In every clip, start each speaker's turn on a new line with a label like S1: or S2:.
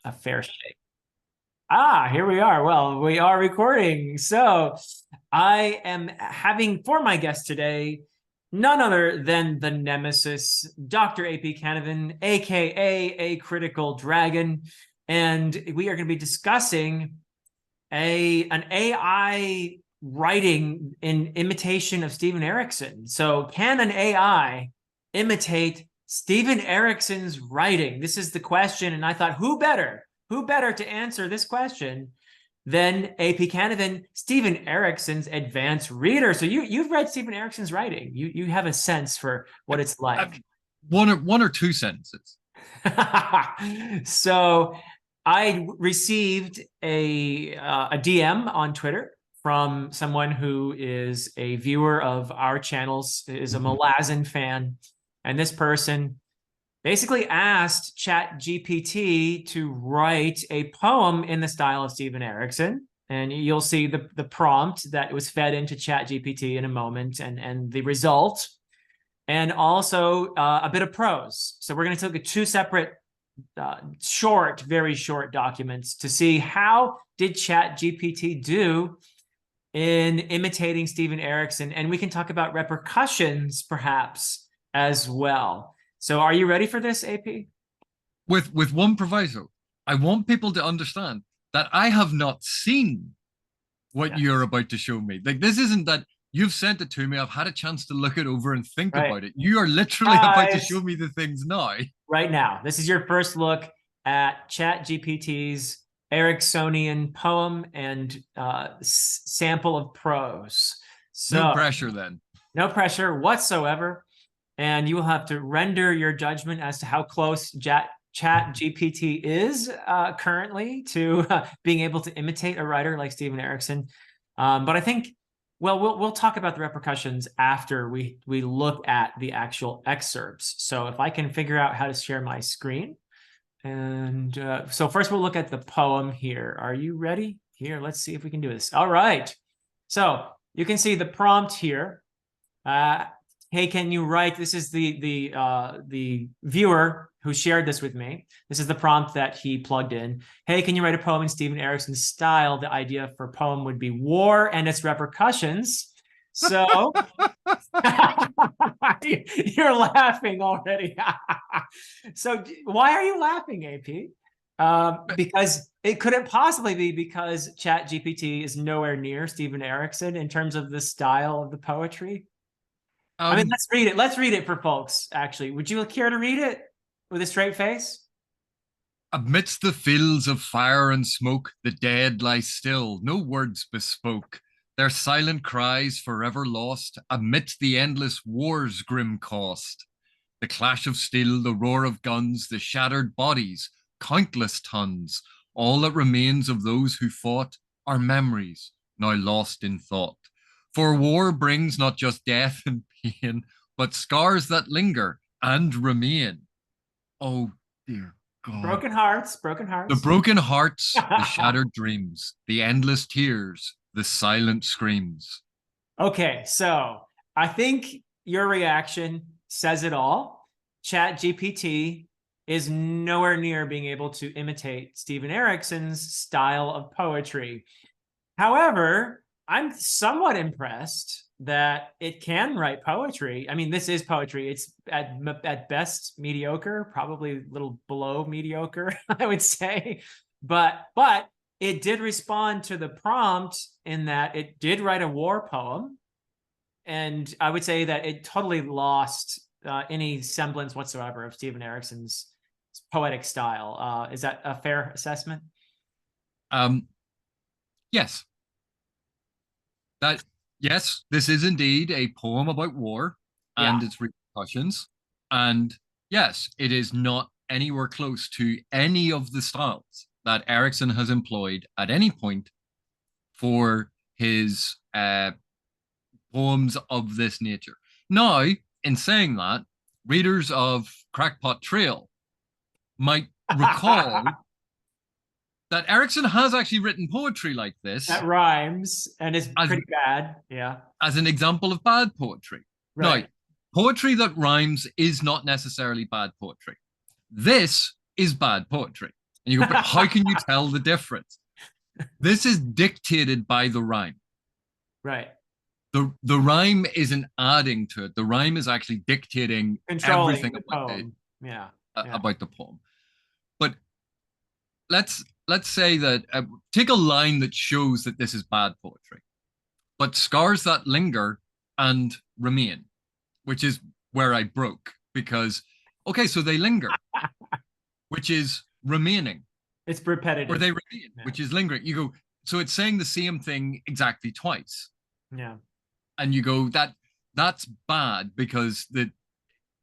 S1: a fair shake. Ah, here we are. Well, we are recording. So I am having for my guest today none other than the nemesis, Dr. AP Canavan, aka a critical dragon. And we are going to be discussing an AI writing in imitation of Steven Erikson. So can an AI imitate Steven Erikson's writing? This is the question. And I thought, who better to answer this question than AP Canavan, Steven Erikson's advanced reader. So you've read Steven Erikson's writing. You have a sense for what it's like.
S2: One or two sentences.
S1: So I received a DM on Twitter from someone who is a viewer of our channels, is a Malazan fan, and this person basically asked ChatGPT to write a poem in the style of Steven Erikson. And you'll see the prompt that was fed into ChatGPT in a moment, and the result, and also a bit of prose. So we're going to take two separate very short documents to see how did ChatGPT do in imitating Steven Erikson, and we can talk about repercussions perhaps as well. So are you ready for this, AP?
S2: With one proviso, I want people to understand that I have not seen what you're about to show me. Like, this isn't that you've sent it to me, I've had a chance to look it over and think about it. You are literally about to show me the things now.
S1: Right now. This is your first look at ChatGPT's Eriksonian poem and sample of prose. So,
S2: no pressure then.
S1: No pressure whatsoever. And you will have to render your judgment as to how close ChatGPT is currently to being able to imitate a writer like Steven Erikson. But I think, well, we'll talk about the repercussions after we look at the actual excerpts. So if I can figure out how to share my screen. And so first we'll look at the poem here. Are you ready? Here, let's see if we can do this. All right. So you can see the prompt here. Hey, can you write? This is the viewer who shared this with me. This is the prompt that he plugged in. Hey, can you write a poem in Steven Erikson's style? The idea for poem would be war and its repercussions. So you're laughing already. So why are you laughing, AP? Because it couldn't possibly be because ChatGPT is nowhere near Steven Erikson in terms of the style of the poetry. I mean, let's read it. Let's read it for folks, actually. Would you care to read it with a straight face?
S2: Amidst the fields of fire and smoke, the dead lie still, no words bespoke. Their silent cries forever lost amidst the endless war's grim cost. The clash of steel, the roar of guns, the shattered bodies, countless tons. All that remains of those who fought are memories, now lost in thought. For war brings not just death and pain, but scars that linger and remain. Oh, dear God.
S1: Broken hearts, broken hearts.
S2: The broken hearts, the shattered dreams, the endless tears, the silent screams.
S1: Okay, so I think your reaction says it all. ChatGPT is nowhere near being able to imitate Steven Erikson's style of poetry. However, I'm somewhat impressed that it can write poetry. I mean, this is poetry. It's at best mediocre, probably a little below mediocre, I would say. But it did respond to the prompt in that it did write a war poem. And I would say that it totally lost any semblance whatsoever of Steven Erikson's poetic style. Is that a fair assessment?
S2: Yes. Yes, this is indeed a poem about war and its repercussions. And yes, it is not anywhere close to any of the styles that Erikson has employed at any point for his poems of this nature. Now, in saying that, readers of Crackpot Trail might recall that Erikson has actually written poetry like this.
S1: That rhymes and is pretty bad. Yeah.
S2: As an example of bad poetry. Right. Now, poetry that rhymes is not necessarily bad poetry. This is bad poetry. And you go, but how can you tell the difference? This is dictated by the rhyme.
S1: Right.
S2: The rhyme isn't adding to it. The rhyme is actually dictating
S1: Controlling
S2: everything
S1: the poem. Yeah. Yeah.
S2: about the poem. But let's say that take a line that shows that this is bad poetry, but scars that linger and remain, which is where I broke because okay, so they linger, which is remaining,
S1: It's
S2: or
S1: repetitive.
S2: they remain,
S1: Yeah.
S2: which is lingering. You go, so it's saying the same thing exactly twice,
S1: Yeah.
S2: and you go that's bad because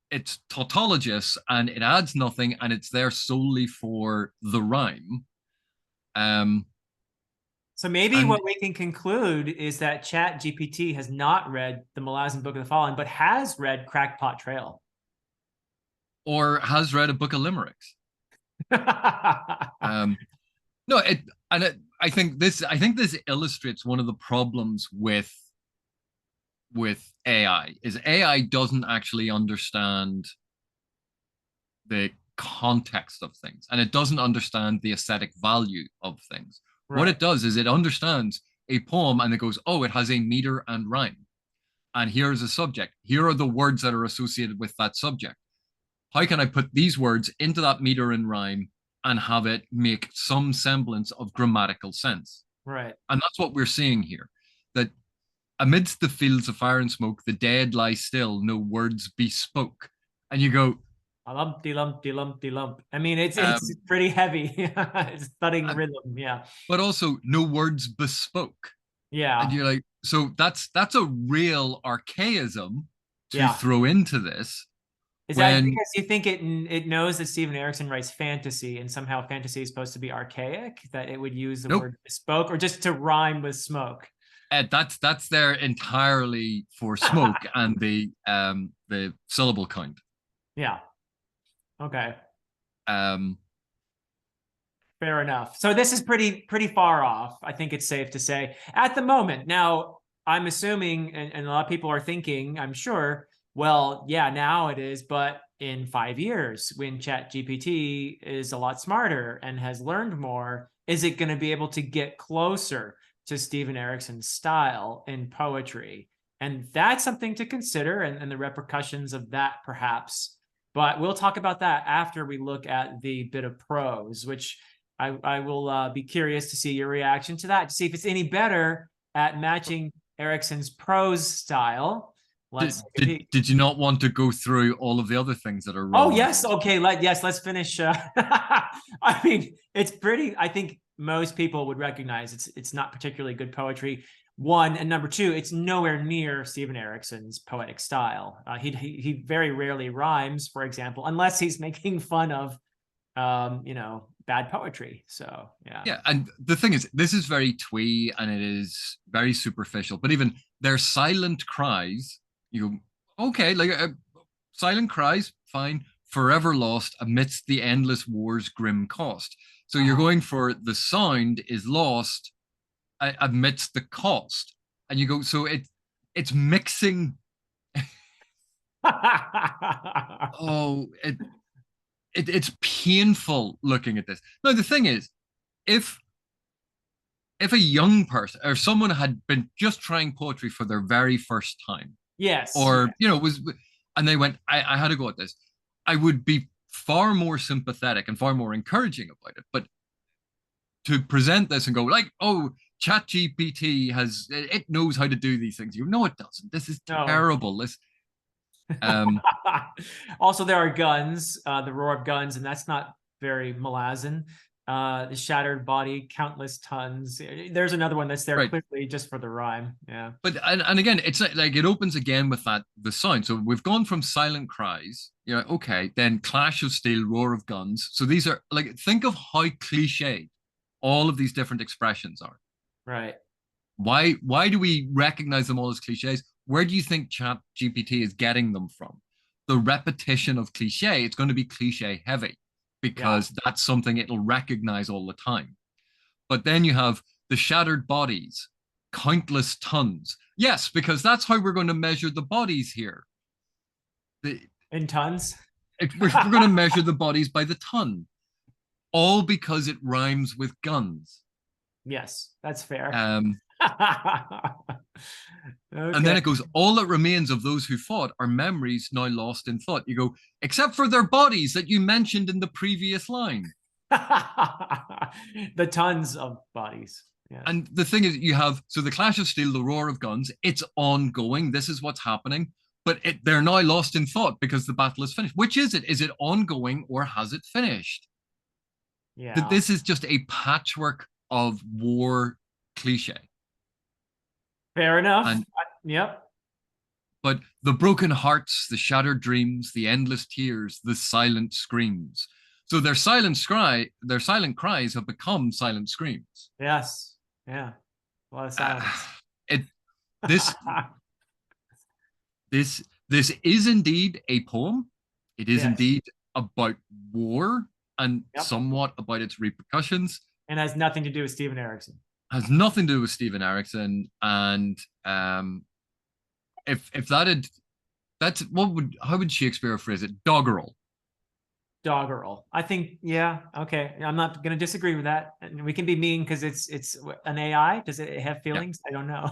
S2: it's tautologous and it adds nothing and it's there solely for the rhyme. Um,
S1: So maybe
S2: and
S1: what we can conclude is that ChatGPT has not read the Malazan Book of the Fallen, but has read Crackpot Trail.
S2: or has read a book of limericks. Um, no, I think this illustrates one of the problems with AI is AI doesn't actually understand the context of things and it doesn't understand the aesthetic value of things. What
S1: Right.
S2: it does is it understands a poem and it goes, oh, it has a meter and rhyme. And here's a subject. Here are the words that are associated with that subject. How can I put these words into that meter and rhyme and have it make some semblance of grammatical sense?
S1: Right.
S2: And that's what we're seeing here. That amidst the fields of fire and smoke, the dead lie still, no words be spoke. And you go,
S1: A lumpty lumpty lumpty lump. I mean, it's
S2: um,
S1: pretty heavy. It's thudding
S2: and,
S1: rhythm. Yeah.
S2: but also no words bespoke. And
S1: Yeah.
S2: you're like, so that's a real archaism to
S1: Yeah.
S2: throw into this
S1: Is that
S2: when
S1: because you think it knows that Steven Erikson writes fantasy and somehow fantasy is supposed to be archaic, that it would use the
S2: nope,
S1: word bespoke or just to rhyme with smoke?
S2: that's there entirely for smoke and the syllable count.
S1: Yeah. Okay.
S2: Um,
S1: Fair enough. So this is pretty far off, I think it's safe to say, at the moment. Now, I'm assuming, and a lot of people are thinking, I'm sure, well, yeah, now it is, but in 5 years, when ChatGPT is a lot smarter and has learned more, is it going to be able to get closer to Steven Erikson's style in poetry? And that's something to consider, and the repercussions of that, perhaps. But we'll talk about that after we look at the bit of prose, which I will be curious to see your reaction to that, to see if it's any better at matching Erikson's prose style. Let's take a peek.
S2: did you not want to go through all of the other things that are
S1: Oh,
S2: wrong with
S1: yes.
S2: this?
S1: Okay. Let's finish. I mean, it's pretty, I think most people would recognize it's not particularly good poetry. One, and number two, it's nowhere near Steven Erikson's poetic style. He very rarely rhymes, for example, unless he's making fun of bad poetry. So yeah.
S2: Yeah, and the thing is, this is very twee and it is very superficial. But even their silent cries, you go, okay, like silent cries, fine. Forever lost amidst the endless war's grim cost. So you're going for the sound is lost amidst the cost, and you go, so it's mixing. Oh, it's painful looking at this. Now the thing is, if if a young person or someone had been just trying poetry for their very first time,
S1: Yes.
S2: or was, and they went, I had to go at this, I would be far more sympathetic and far more encouraging about it. But to present this and go like, oh, ChatGPT it knows how to do these things. You know it doesn't. This is
S1: No.
S2: terrible. This um
S1: Also, there are guns, the roar of guns, and that's not very Malazan. The shattered body, countless tons. There's another one that's there
S2: right.
S1: clearly just for the rhyme. Yeah.
S2: But and again, it's like it opens again with that the sound. So we've gone from silent cries, okay, then clash of steel, roar of guns. So these are like think of how cliche all of these different expressions are.
S1: Right.
S2: Why do we recognize them all as cliches? Where do you think Chat GPT is getting them from? The repetition of cliche, it's going to be cliche heavy
S1: Yeah.
S2: because that's something it'll recognize all the time. But then you have the shattered bodies, countless tons. Yes, because that's how we're going to measure the bodies here.
S1: In tons.
S2: We're going to measure the bodies by the ton. all because it rhymes with guns.
S1: Yes, that's fair.
S2: Um, and
S1: Okay.
S2: then it goes, all that remains of those who fought are memories now lost in thought. You go, except for their bodies that you mentioned in the previous line.
S1: The tons of bodies. Yes.
S2: And the thing is, you have, so the clash of steel, the roar of guns, it's ongoing. This is what's happening. But they're now lost in thought because the battle is finished. Which is it? Is it ongoing or has it finished? That
S1: Yeah.
S2: this is just a patchwork of war cliche.
S1: Fair enough.
S2: And
S1: Yep.
S2: but the broken hearts, the shattered dreams, the endless tears, the silent screams. So their silent cries have become silent screams.
S1: Yes. Yeah. A lot of
S2: Uh,
S1: silence.
S2: it this this is indeed a poem. It is
S1: Yes.
S2: indeed about war and
S1: Yep.
S2: somewhat about its repercussions.
S1: And has nothing to do with Steven Erikson.
S2: Has nothing to do with Steven Erikson. And if that had that's what would how would Shakespeare phrase it? Doggerel.
S1: Doggerel. I think, yeah, okay. I'm not going to disagree with that. And we can be mean because it's an AI. Does it have
S2: Yeah.
S1: feelings? I don't know.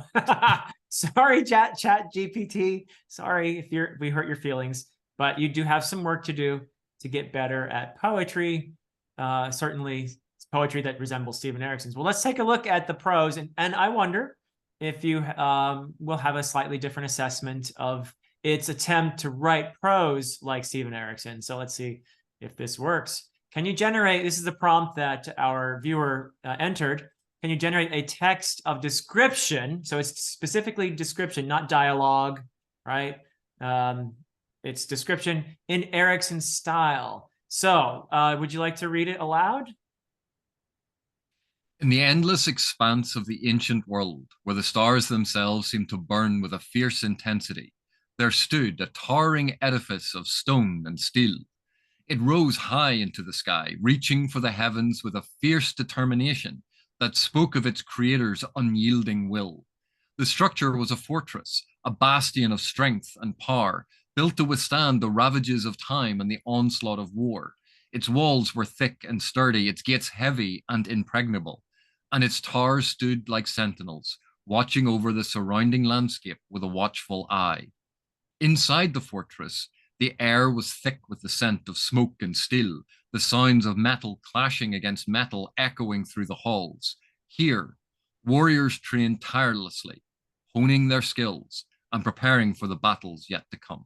S1: Sorry, ChatGPT. Sorry if we hurt your feelings, but you do have some work to do to get better at poetry. Certainly poetry that resembles Steven Erikson's. Well, let's take a look at the prose, and I wonder if you will have a slightly different assessment of its attempt to write prose like Steven Erikson. So let's see if this works. Can you generate, this is the prompt that our viewer entered. Can you generate a text of description? So it's specifically description, not dialogue, right? It's description in Erikson style. So would you like to read it aloud?
S2: In the endless expanse of the ancient world, where the stars themselves seemed to burn with a fierce intensity, there stood a towering edifice of stone and steel. It rose high into the sky, reaching for the heavens with a fierce determination that spoke of its creator's unyielding will. The structure was a fortress, a bastion of strength and power, built to withstand the ravages of time and the onslaught of war. Its walls were thick and sturdy, its gates heavy and impregnable, and its towers stood like sentinels, watching over the surrounding landscape with a watchful eye. Inside the fortress, the air was thick with the scent of smoke and steel, the sounds of metal clashing against metal echoing through the halls. Here, warriors trained tirelessly, honing their skills and preparing for the battles yet to come.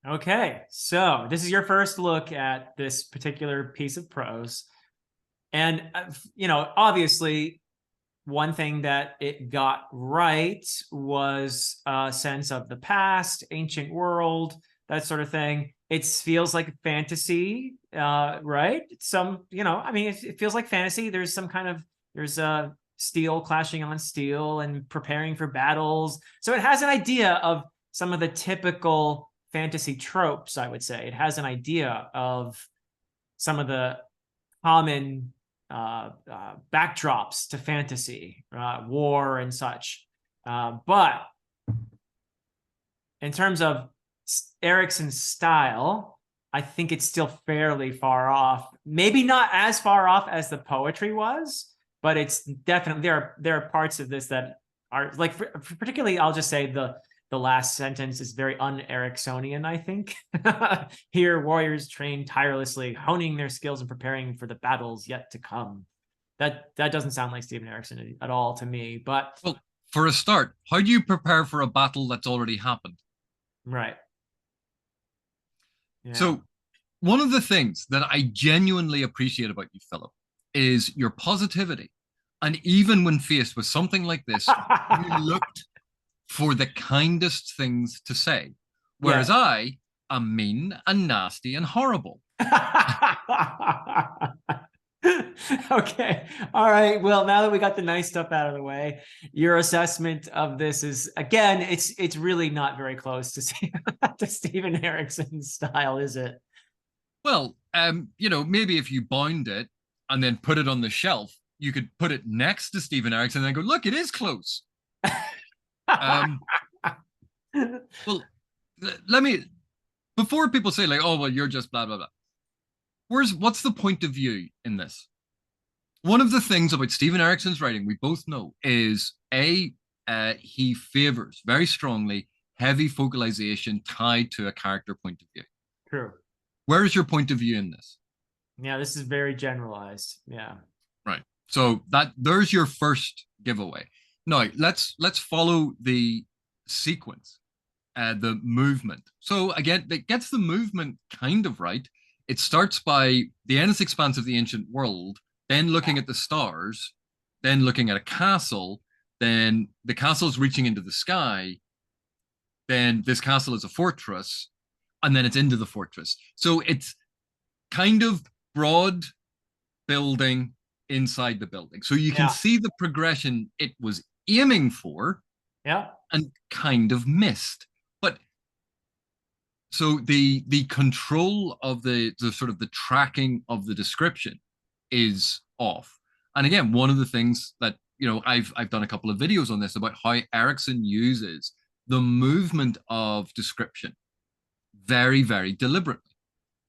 S1: Okay, so this is your first look at this particular piece of prose. And, obviously, one thing that it got right was a sense of the past, ancient world, that sort of thing. It feels like fantasy, right? It feels like fantasy. There's steel clashing on steel and preparing for battles. So it has an idea of some of the typical fantasy tropes, I would say. It has an idea of some of the common backdrops to fantasy, war and such. But in terms of Erikson's style, I think it's still fairly far off. Maybe not as far off as the poetry was, but it's definitely there are parts of this that are like, particularly, I'll just say the last sentence is very un-Eriksonian, I think. Here, warriors train tirelessly, honing their skills and preparing for the battles yet to come. That doesn't sound like Steven Erikson at all to me, but
S2: Well, for a start, how do you prepare for a battle that's already happened?
S1: right. Yeah.
S2: So, one of the things that I genuinely appreciate about you, Philip, is your positivity. And even when faced with something like this, you looked for the kindest things to say. Whereas
S1: Yes.
S2: I am mean and nasty and horrible.
S1: Okay. All right. Well, now that we got the nice stuff out of the way, your assessment of this is, again, it's really not very close to Steven Erikson's style, is it?
S2: Well, maybe if you bound it and then put it on the shelf, you could put it next to Steven Erikson and then go, look, it is close. Um, well, let me, before people say like, oh, well, you're just blah, blah, blah. what's the point of view in this? One of the things about Steven Erikson's writing, we both know, is he favors very strongly heavy focalization tied to a character point of view.
S1: True.
S2: Where is your point of view in this?
S1: Yeah, this is very generalized. Yeah.
S2: Right. So there's your first giveaway. Now let's follow the sequence, the movement. So again, it gets the movement kind of right. It starts by the endless expanse of the ancient world, then looking at the stars, then looking at a castle, then the castle's reaching into the sky, then this castle is a fortress, and then it's into the fortress. So it's kind of broad building inside the building. So you can
S1: Yeah.
S2: see the progression it was aiming for
S1: Yeah.
S2: and kind of missed. But so the control of the sort of the tracking of the description is off. And again, one of the things that I've done a couple of videos on this about how Erikson uses the movement of description very, very deliberately.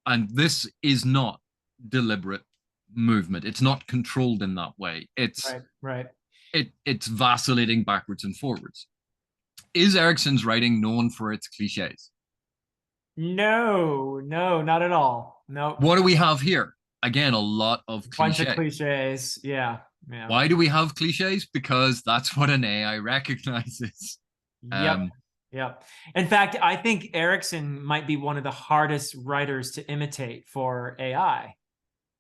S2: And this is not deliberate movement. It's not controlled in that way.
S1: Right.
S2: It's vacillating backwards and forwards. Is Erikson's writing known for its cliches?
S1: No, not at all. No.
S2: What do we have here? Again, a lot of
S1: Bunch of
S2: cliches.
S1: cliches. Yeah. Yeah.
S2: Why do we have cliches? Because that's what an AI recognizes.
S1: Yep. Yep. In fact, I think Erikson might be one of the hardest writers to imitate for AI.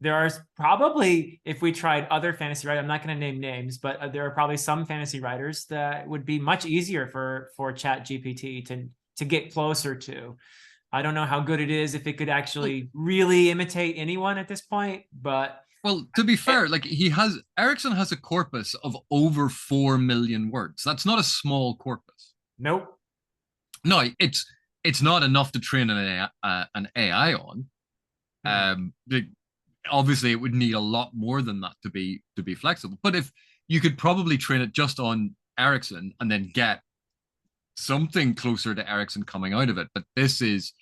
S1: There are probably, if we tried other fantasy writers, I'm not going to name names, but there are probably some fantasy writers that would be much easier for ChatGPT to get closer to. I don't know how good it is, if it could actually really imitate anyone at this point, but
S2: well, to be fair, like Erikson has a corpus of over 4 million words. That's not a small corpus.
S1: Nope.
S2: No, it's not enough to train an AI on. Obviously, it would need a lot more than that to be flexible. But if you could probably train it just on Erikson and then get something closer to Erikson coming out of it. But this is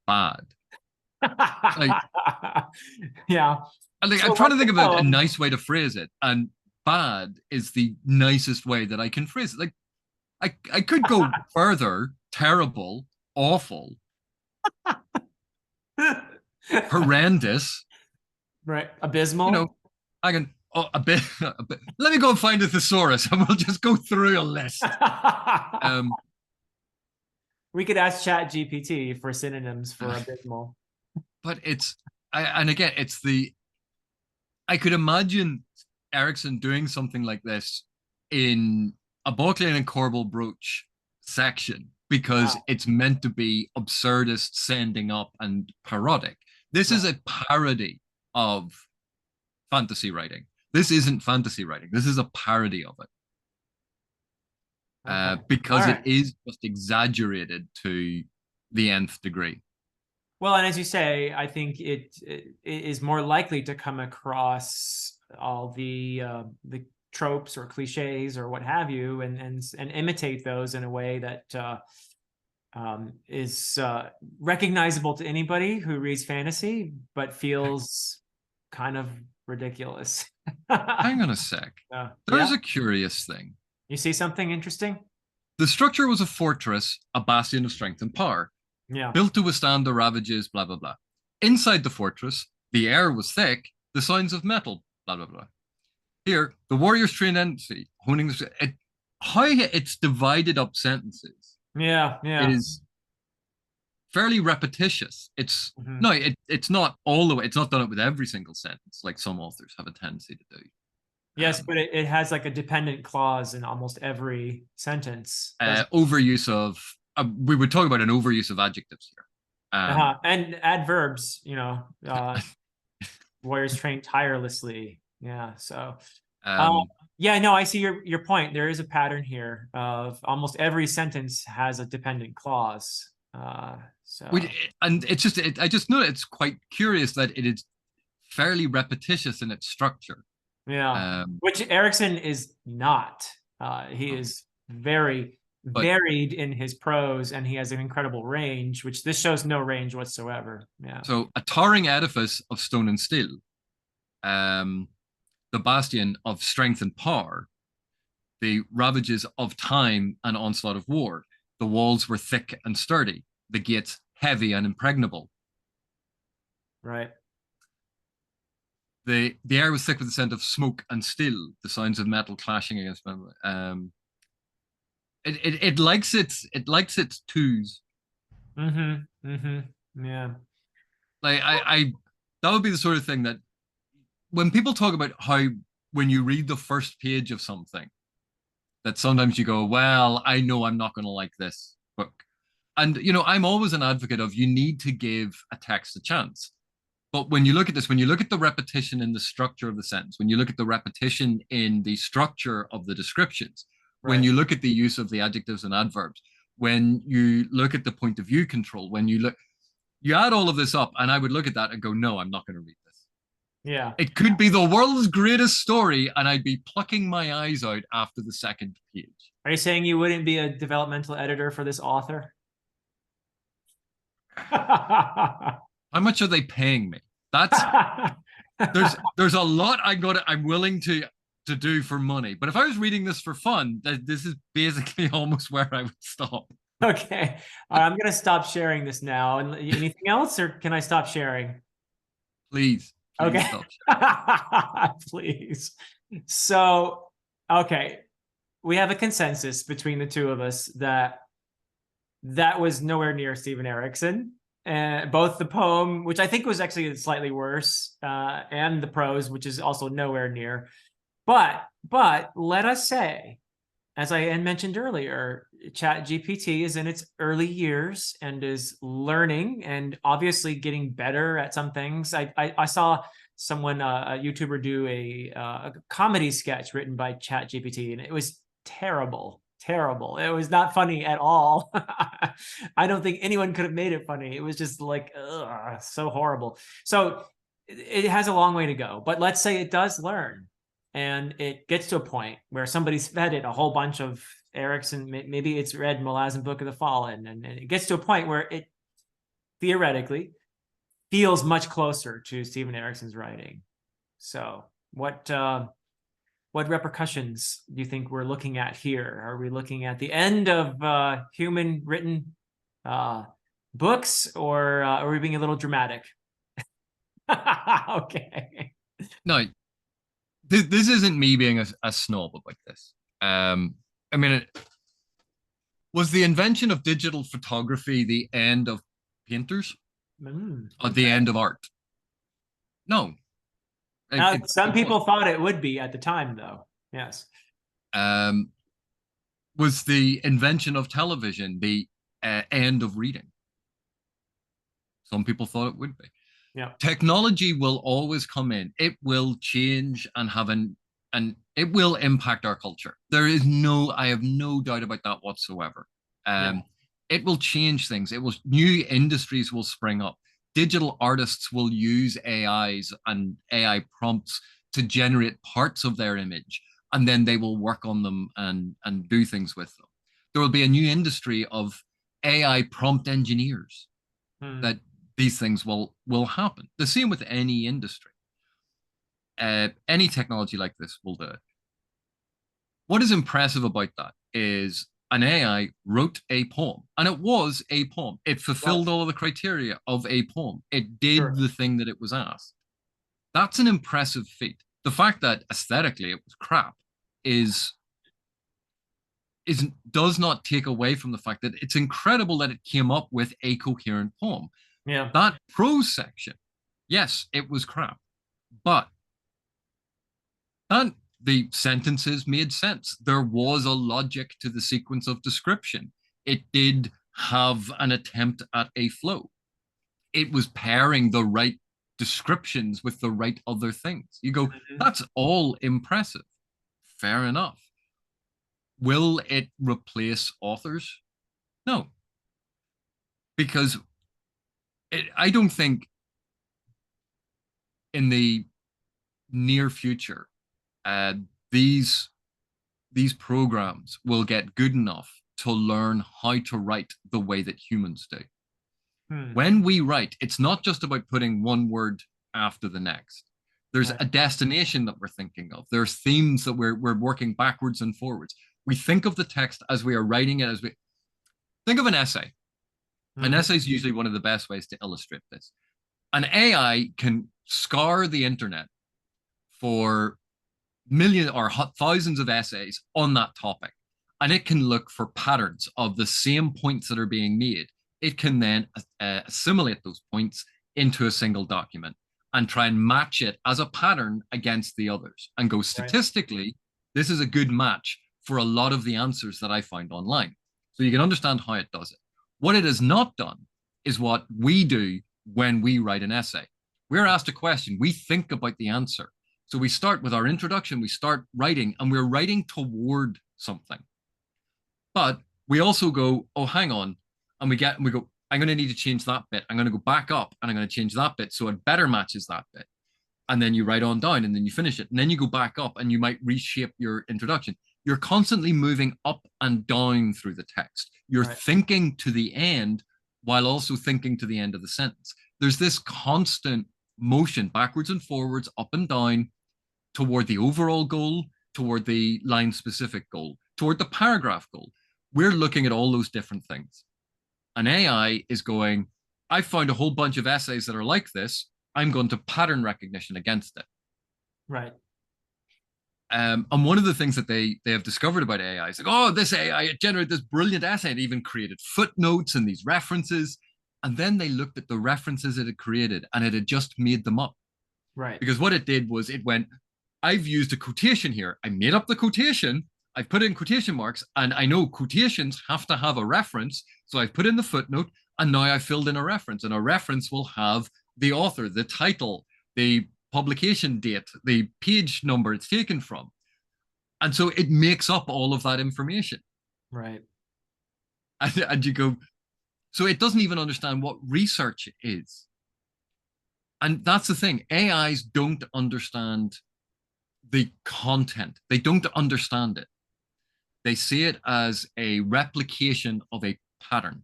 S2: bad. Like,
S1: yeah.
S2: Like,
S1: So
S2: I'm trying to think of a nice way to phrase it, and bad is the nicest way that I can phrase it. Like, I could go further, terrible, awful, horrendous,
S1: right, abysmal.
S2: I can a bit. Let me go and find a thesaurus, and we'll just go through a list.
S1: We could ask ChatGPT for synonyms for abysmal.
S2: But I could imagine Erikson doing something like this in a Balklein and Corbel Brooch section, because it's meant to be absurdist, sending up, and parodic. This is a parody of fantasy writing. This isn't fantasy writing. This is a parody of it. Because it is just exaggerated to the nth degree.
S1: Well, and as you say, I think it is more likely to come across all the tropes or cliches or what have you, and imitate those in a way that is recognizable to anybody who reads fantasy, but feels kind of ridiculous.
S2: Hang on a sec. There's a curious thing.
S1: You see something interesting?
S2: The structure was a fortress, a bastion of strength and power.
S1: Yeah.
S2: Built to withstand the ravages, blah, blah, blah. Inside the fortress, the air was thick, the sounds of metal, blah, blah, blah. Here, the warriors trained entity, honing how it's divided up sentences.
S1: Yeah.
S2: It is fairly repetitious. It's it's not all the way. It's not done it with every single sentence, like some authors have a tendency to do.
S1: Yes, but it has like a dependent clause in almost every sentence.
S2: Overuse of we would talk about an overuse of adjectives here.
S1: And adverbs, warriors train tirelessly. Yeah. So, yeah, no, I see your point. There is a pattern here of almost every sentence has a dependent clause.
S2: And it's just, I just know it's quite curious that it is fairly repetitious in its structure.
S1: Yeah. Which Erikson is not. He is very
S2: But
S1: varied in his prose, and he has an incredible range, which this shows no range whatsoever. Yeah.
S2: so a towering edifice of stone and steel, um, the bastion of strength and power, the ravages of time and onslaught of war. The walls were thick and sturdy, the gates heavy and impregnable.
S1: Right.
S2: The air was thick with the scent of smoke and steel, the sounds of metal clashing against metal. It likes its twos.
S1: Mm-hmm. Mm-hmm. Yeah.
S2: Like that would be the sort of thing that when people talk about how when you read the first page of something, that sometimes you go, well, I know I'm not going to like this book. And, I'm always an advocate of you need to give a text a chance. But when you look at this, when you look at the repetition in the structure of the sentence, when you look at the repetition in the structure of the descriptions, when
S1: Right.
S2: you look at the use of the adjectives and adverbs, when you look at the point of view control, you add all of this up, and I would look at that and go, no, I'm not going to read this.
S1: Yeah.
S2: It could be the world's greatest story, and I'd be plucking my eyes out after the second page.
S1: Are you saying you wouldn't be a developmental editor for this author?
S2: How much are they paying me? That's there's a lot I'm willing to do for money. But if I was reading this for fun, this is basically almost where I would stop.
S1: Okay. I'm going to stop sharing this now. And anything else, or can I stop sharing?
S2: Please, please
S1: Okay.
S2: stop.
S1: Please. So, okay. We have a consensus between the two of us that that was nowhere near Steven Erikson. Both the poem, which I think was actually slightly worse, and the prose, which is also nowhere near. But let us say, as I mentioned earlier, ChatGPT is in its early years and is learning and obviously getting better at some things. I saw someone, a YouTuber, do a comedy sketch written by ChatGPT, and it was terrible. Terrible. It was not funny at all. I don't think anyone could have made it funny. It was just like, ugh, so horrible. So it has a long way to go. But let's say it does learn and it gets to a point where somebody's fed it a whole bunch of Erikson, maybe it's read Malazan Book of the Fallen, and it gets to a point where it theoretically feels much closer to Steven Erikson's writing. So what repercussions do you think we're looking at here? Are we looking at the end of human written books, or are we being a little dramatic? Okay.
S2: No, this isn't me being a snob about this. I mean, was the invention of digital photography the end of painters or the end of art? No.
S1: Some people thought it would be at the time, though. Yes.
S2: Was the invention of television the end of reading? Some people thought it would be.
S1: Yeah.
S2: Technology will always come in. It will change and and it will impact our culture. I have no doubt about that whatsoever.
S1: Yeah.
S2: It will change things. New industries will spring up. Digital artists will use AIs and AI prompts to generate parts of their image, and then they will work on them and do things with them. There will be a new industry of AI prompt engineers that these things will happen. The same with any industry. Any technology like this will do it. What is impressive about that is an AI wrote a poem, and it was a poem. It fulfilled all of the criteria of a poem. It did the thing that it was asked. That's an impressive feat. The fact that aesthetically it was crap is does not take away from the fact that it's incredible that it came up with a coherent poem.
S1: Yeah.
S2: That prose section, yes, it was crap, but and the sentences made sense. There was a logic to the sequence of description. It did have an attempt at a flow. It was pairing the right descriptions with the right other things. You go, that's all impressive. Fair enough. Will it replace authors? No. Because I don't think in the near future, uh, these programs will get good enough to learn how to write the way that humans do.
S1: Hmm.
S2: When we write, it's not just about putting one word after the next. There's
S1: Right.
S2: a destination that we're thinking of. There's themes that we're working backwards and forwards. We think of the text as we are writing it, as we think of an essay. An
S1: Hmm.
S2: essay is usually one of the best ways to illustrate this. An AI can scour the internet for millions or thousands of essays on that topic, and it can look for patterns of the same points that are being made. It can then assimilate those points into a single document and try and match it as a pattern against the others and go,
S1: Right.
S2: statistically, this is a good match for a lot of the answers that I find online. So you can understand how it does it. What it has not done is what we do when we write an essay. We're asked a question, we think about the answer. So we start with our introduction, we start writing, and we're writing toward something. But we also go, oh, hang on. And we go, I'm going to need to change that bit. I'm going to go back up and I'm going to change that bit so it better matches that bit. And then you write on down and then you finish it. And then you go back up and you might reshape your introduction. You're constantly moving up and down through the text. You're
S1: Right.
S2: thinking to the end while also thinking to the end of the sentence. There's this constant motion backwards and forwards, up and down, toward the overall goal, toward the line specific goal, toward the paragraph goal. We're looking at all those different things. An AI is going, I found a whole bunch of essays that are like this. I'm going to pattern recognition against it.
S1: Right.
S2: And one of the things that they have discovered about AI is like, oh, this AI, it generated this brilliant essay. It even created footnotes and these references. And then they looked at the references it had created and it had just made them up.
S1: Right.
S2: Because what it did was it went, I've used a quotation here. I made up the quotation. I've put in quotation marks, and I know quotations have to have a reference. So I've put in the footnote, and now I filled in a reference. And a reference will have the author, the title, the publication date, the page number it's taken from. And so it makes up all of that information.
S1: Right.
S2: And you go, so it doesn't even understand what research is. And that's the thing. AIs don't understand the content, they don't understand it. They see it as a replication of a pattern.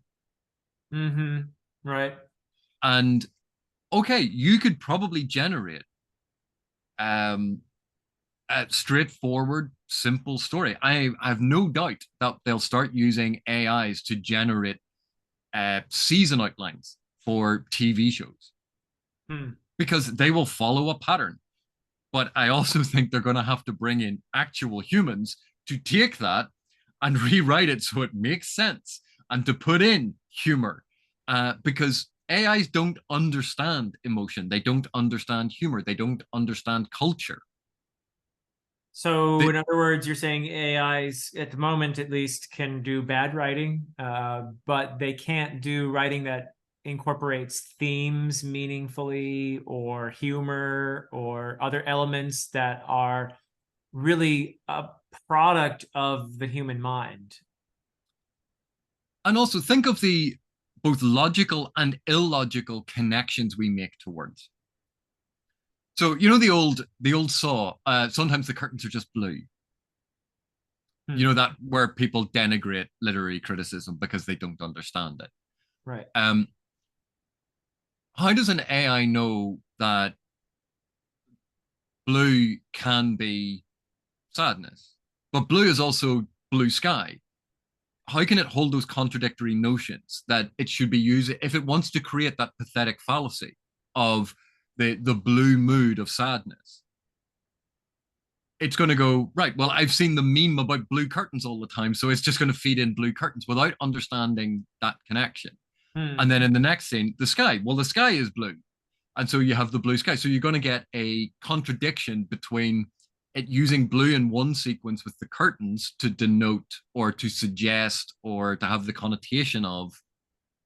S1: Mm-hmm. Right.
S2: And okay, you could probably generate um, a straightforward, simple story. I have no doubt that they'll start using AIs to generate season outlines for TV shows
S1: Hmm.
S2: because they will follow a pattern. But I also think they're going to have to bring in actual humans to take that and rewrite it so it makes sense and to put in humor because AIs don't understand emotion. They don't understand humor. They don't understand culture.
S1: So,
S2: They,
S1: in other words, you're saying AIs, at the moment at least, can do bad writing, but they can't do writing that incorporates themes meaningfully or humor or other elements that are really a product of the human mind.
S2: and also think of the both logical and illogical connections we make to words. So you know the old saw. Sometimes the curtains are just blue. You
S1: Hmm.
S2: know that where people denigrate literary criticism because they don't understand it.
S1: Right.
S2: Um, how does an AI know that blue can be sadness, but blue is also blue sky? How can it hold those contradictory notions that it should be using if it wants to create that pathetic fallacy of the blue mood of sadness? It's going to go, right, well, I've seen the meme about blue curtains all the time, so it's just going to feed in blue curtains without understanding that connection. And
S1: Hmm.
S2: then in the next scene, the sky, well, the sky is blue. And so you have the blue sky. So you're going to get a contradiction between it using blue in one sequence with the curtains to denote or to suggest or to have the connotation of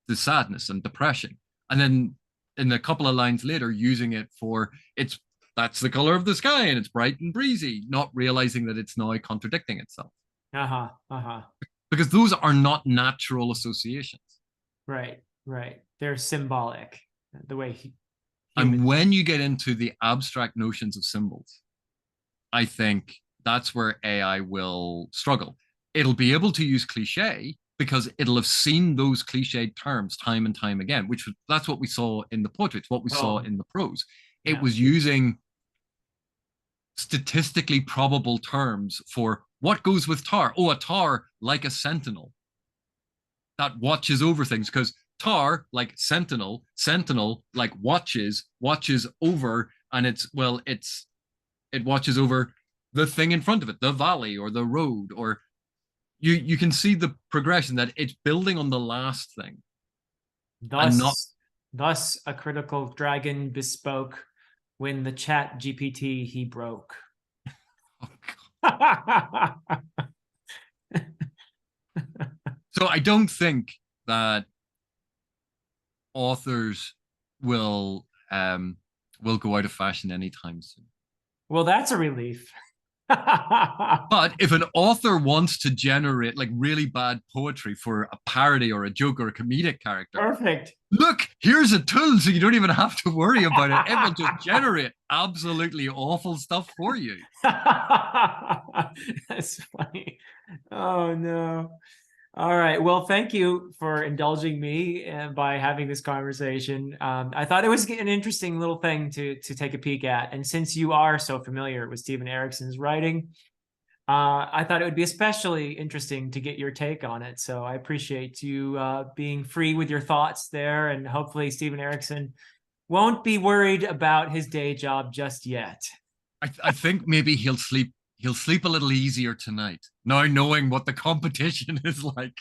S2: the sadness and depression. And then in a couple of lines later, using it for it's that's the color of the sky and it's bright and breezy, not realizing that it's now contradicting itself.
S1: Uh-huh. Uh-huh.
S2: Because those are not natural associations.
S1: Right. Right. They're symbolic, the way
S2: And
S1: humans.
S2: when you get into the abstract notions of symbols, I think that's where AI will struggle. it'll be able to use cliche because it'll have seen those cliched terms time and time again, that's what we saw in the poetry. It's what we saw
S1: Oh,
S2: in the prose. It
S1: yeah.
S2: was using statistically probable terms for what goes with tar. Oh, a tar like a sentinel that watches over things, because tar like sentinel, sentinel like watches over, and it watches over the thing in front of it, the valley or the road, or you can see the progression that it's building on the last thing and not.
S1: Thus a critical dragon bespoke when the chat GPT he broke.
S2: So I don't think that authors will will go out of fashion anytime soon.
S1: Well, that's a relief.
S2: But if an author wants to generate like really bad poetry for a parody or a joke or a comedic character,
S1: Perfect.
S2: look, here's a tool so you don't even have to worry about it. It will just generate absolutely awful stuff for you.
S1: That's funny. Oh no. All right. Well, thank you for indulging me by having this conversation. I thought it was an interesting little thing to take a peek at. And since you are so familiar with Steven Erikson's writing, I thought it would be especially interesting to get your take on it. So I appreciate you being free with your thoughts there. And hopefully Steven Erikson won't be worried about his day job just yet.
S2: I think maybe he'll sleep a little easier tonight, now knowing what the competition is like.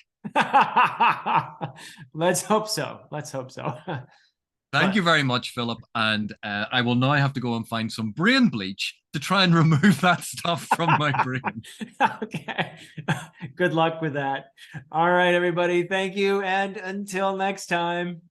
S1: Let's hope so. Let's hope so.
S2: Thank
S1: But
S2: you very much, Philip. And I will now have to go and find some brain bleach to try and remove that stuff from my brain.
S1: okay. Good luck with that. All right, everybody. Thank you. And until next time.